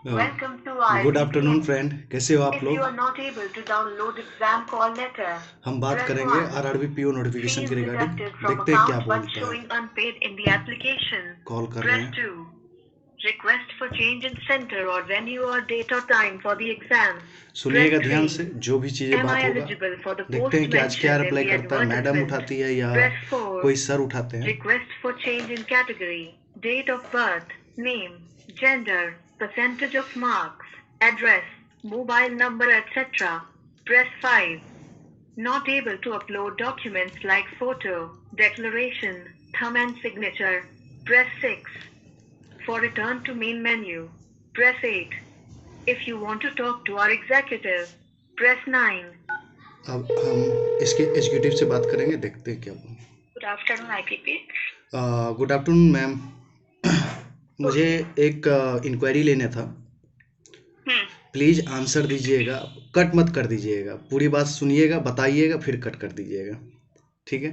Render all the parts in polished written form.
Good afternoon friend, कैसे हो आप लोग। हम बात करेंगे आरआरबी पीओ नोटिफिकेशन के रिगार्डिंग। देखते हैं क्या बोलता है। कॉल कर रहे हैं। Request for change in center or venue or date or time for the exam. सुनिएगा Press ध्यान 3. से, जो भी चीज़ें Am I बात होगा eligible for the देखते post हैं कि आज क्या mentioned in रिप्लाई the करता है, मैडम advertisement? उठाती है या Press 4. कोई सर उठाते हैं। Request for change in category, date of birth, name, gender, percentage of marks, address, mobile number, etc. Press 5. Not able to upload documents like photo, declaration, thumb and signature. Press 6. For return to main menu, press 8. If you want to talk to our executive, press 9. अब हम इसके executive से बात करेंगे, देखते हैं क्या बोल। Good afternoon, IPP. Good afternoon ma'am. मुझे एक इंक्वायरी लेना था। प्लीज़ आंसर दीजिएगा, कट मत कर दीजिएगा, पूरी बात सुनिएगा, बताइएगा, फिर कट कर दीजिएगा, ठीक है।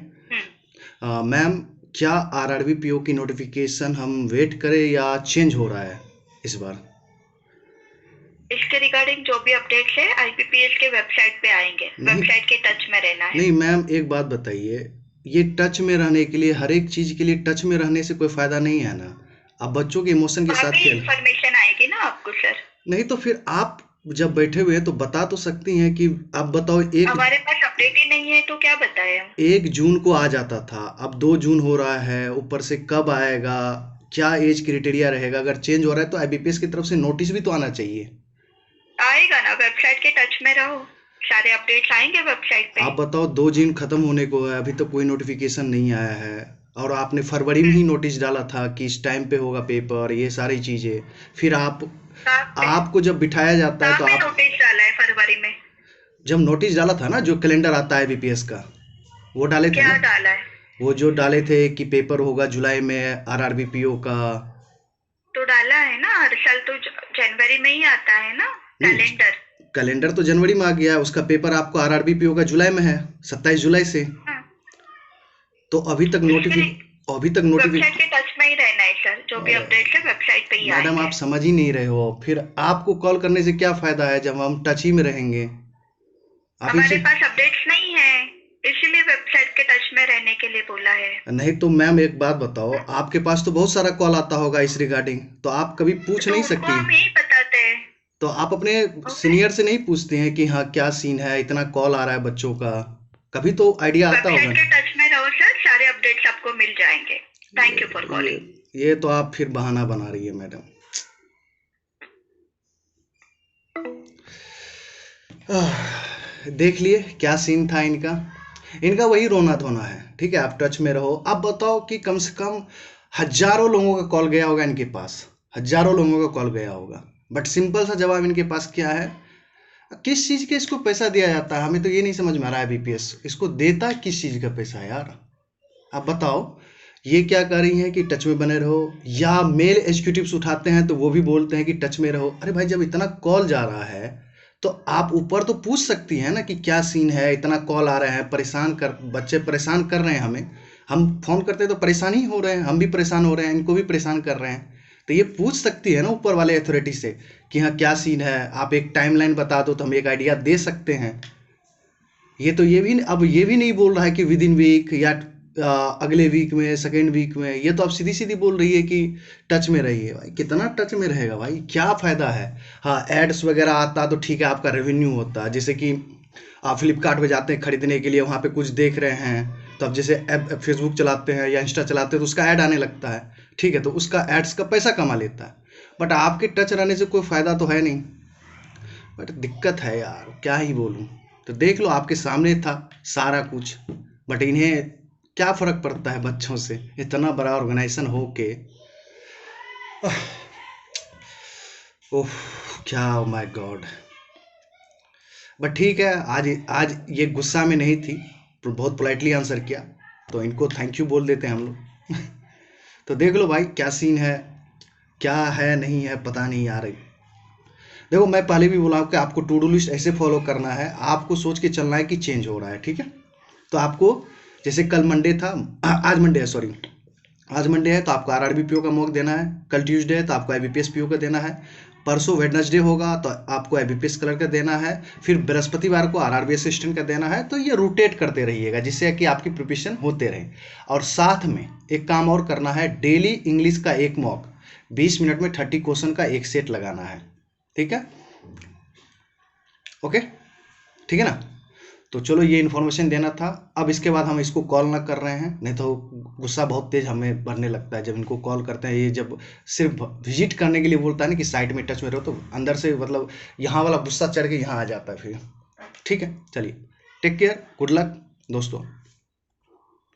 मैम, क्या आरआरबी पीओ की नोटिफिकेशन हम वेट करें या चेंज हो रहा है इस बार? इसके रिगार्डिंग जो भी अपडेट है आईपीपीएस के वेबसाइट पे आएंगे। वेबसाइट के टच में रहना है। नहीं मैम, एक बात बताइए, ये टच में रहने के लिए, हर एक चीज़ के लिए टच में रहने से कोई फ़ायदा नहीं है ना। अब बच्चों के इमोशन के साथ खेल इन्फॉर्मेशन आएगी ना आपको सर। नहीं तो फिर आप जब बैठे हुए हैं तो बता तो सकती हैं कि आप बताओ। हमारे पास अपडेट ही नहीं है तो क्या बताएं हम। 1 जून को आ जाता था, अब 2 जून हो रहा है, ऊपर से कब आएगा, क्या एज क्राइटेरिया रहेगा। अगर चेंज हो रहा है तो आईबीपीएस की तरफ से नोटिस भी तो आना चाहिए। आएगा ना, वेबसाइट के टच में रहो, सारे अपडेट्स आएंगे वेबसाइट पे। आप बताओ, 2 जून खत्म होने को है, अभी तक कोई नोटिफिकेशन नहीं आया है। और आपने फरवरी में ही नोटिस डाला था कि इस टाइम पे होगा पेपर, ये सारी चीजें। फिर आपको जब बिठाया जाता है तो आप नोटिस डाला है फरवरी में। जब नोटिस डाला था ना, जो कैलेंडर आता है बीपीएस का, वो डाले थे क्या ना? डाला है? वो जो डाले थे कि पेपर होगा जुलाई में आरआरबी पीओ का। तो डाला है ना, हर साल तो जनवरी में ही आता है ना कैलेंडर तो जनवरी में आ गया है, उसका पेपर आपको आरआरबी पीओ का जुलाई में है, 27 जुलाई से। तो अभी तक वेबसाइट के टच में ही रहना है सर, जो भी अपडेट है वेबसाइट पे ही आएंगे। मैडम, आप समझ ही नहीं रहे हो, फिर आपको कॉल करने से क्या फायदा है जब हम टच ही में रहेंगे। हमारे पास अपडेट्स नहीं है, इसीलिए वेबसाइट के टच में रहने के लिए बोला है। नहीं तो मैम एक बात बताओ, आपके पास तो बहुत सारा कॉल आता होगा इस रिगार्डिंग, तो आप कभी पूछ नहीं सकती? हम यही बताते हैं। तो आप अपने सीनियर से नहीं पूछते हैं कि हाँ क्या सीन है, इतना कॉल आ रहा है बच्चों का? कभी तो आइडिया आता होगा। वेबसाइट के टच में रहो सर, सारे अपडेट्स आपको मिल जाएंगे। Thank you for calling. ये तो आप फिर बहाना बना रही है मैडम। देख लिए क्या सीन था इनका वही रोना धोना है। ठीक है, आप टच में रहो। आप बताओ कि कम से कम हजारों लोगों का कॉल गया होगा इनके पास, हजारों लोगों का कॉल गया होगा, बट सिंपल सा जवाब इनके पास क्या है? किस चीज़ के इसको पैसा दिया जाता है? हमें तो ये नहीं समझ में आ रहा है, बीपीएस इसको देता है किस चीज़ का पैसा है यार? आप बताओ। ये क्या कर रही हैं कि टच में बने रहो, या मेल एग्जीक्यूटिव्स उठाते हैं तो वो भी बोलते हैं कि टच में रहो। अरे भाई, जब इतना कॉल जा रहा है तो आप ऊपर तो पूछ सकती हैं ना कि क्या सीन है, इतना कॉल आ रहे हैं, बच्चे परेशान कर रहे हैं हमें। हम फोन करते हैं तो परेशान ही हो रहे हैं, हम भी परेशान हो रहे हैं, इनको भी परेशान कर रहे हैं। तो ये पूछ सकती है ना ऊपर वाले अथॉरिटी से कि हाँ क्या सीन है, आप एक टाइमलाइन बता दो तो हम एक आइडिया दे सकते हैं। ये भी नहीं बोल रहा है कि विद इन वीक या अगले वीक में, सेकेंड वीक में। ये तो आप सीधी सीधी बोल रही है कि टच में रहिए। भाई कितना टच में रहेगा भाई, क्या फ़ायदा है? हाँ, एड्स वगैरह आता तो ठीक है, आपका रेवेन्यू होता है। जैसे कि आप फ्लिपकार्ट पे जाते हैं खरीदने के लिए, वहाँ पे कुछ देख रहे हैं तो अब जैसे फेसबुक चलाते हैं या इंस्टा चलाते हैं तो उसका ऐड आने लगता है, ठीक है, तो उसका एड्स का पैसा कमा लेता है। बट आपके टच रहने से कोई फ़ायदा तो है नहीं। बट दिक्कत है यार, क्या ही बोलूँ। तो देख लो, आपके सामने था सारा कुछ, बट इन्हें क्या फ़र्क पड़ता है बच्चों से, इतना बड़ा ऑर्गेनाइजेशन हो के। ओह क्या, माय गॉड। बट ठीक है, आज ये गुस्सा में नहीं थी तो बहुत पोलाइटली आंसर किया, तो इनको थैंक यू बोल देते हैं हम लोग। तो देख लो भाई क्या सीन है, क्या है नहीं है पता नहीं यार। देखो, मैं पहले भी बोला कि आपको टू डू लिस्ट ऐसे फॉलो करना है, आपको सोच के चलना है कि चेंज हो रहा है, ठीक है। तो आपको जैसे कल मंडे था, आज मंडे है, सॉरी, आज मंडे है तो आपको आरआरबी का मॉक देना है, कल ट्यूसडे है तो आपको आईबीपीएस पीओ का देना है, परसों वेडनेसडे होगा तो आपको आईबीपीएस कलर का देना है, फिर बृहस्पतिवार को आरआरबी असिस्टेंट का देना है। तो ये रोटेट करते रहिएगा जिससे कि आपकी प्रिपरेशन होते रहे। और साथ में एक काम और करना है, डेली इंग्लिश का एक मॉक 20 मिनट में 30 क्वेश्चन का एक सेट लगाना है। ठीक है, ओके, ठीक है ना। तो चलो ये इन्फॉर्मेशन देना था। अब इसके बाद हम इसको कॉल ना कर रहे हैं, नहीं तो गुस्सा बहुत तेज हमें बढ़ने लगता है जब इनको कॉल करते हैं। ये जब सिर्फ विजिट करने के लिए बोलता है ना कि साइट में टच में रहो, तो अंदर से मतलब यहाँ वाला गुस्सा चढ़ के यहाँ आ जाता है फिर। ठीक है, चलिए, टेक केयर, गुड लक दोस्तों।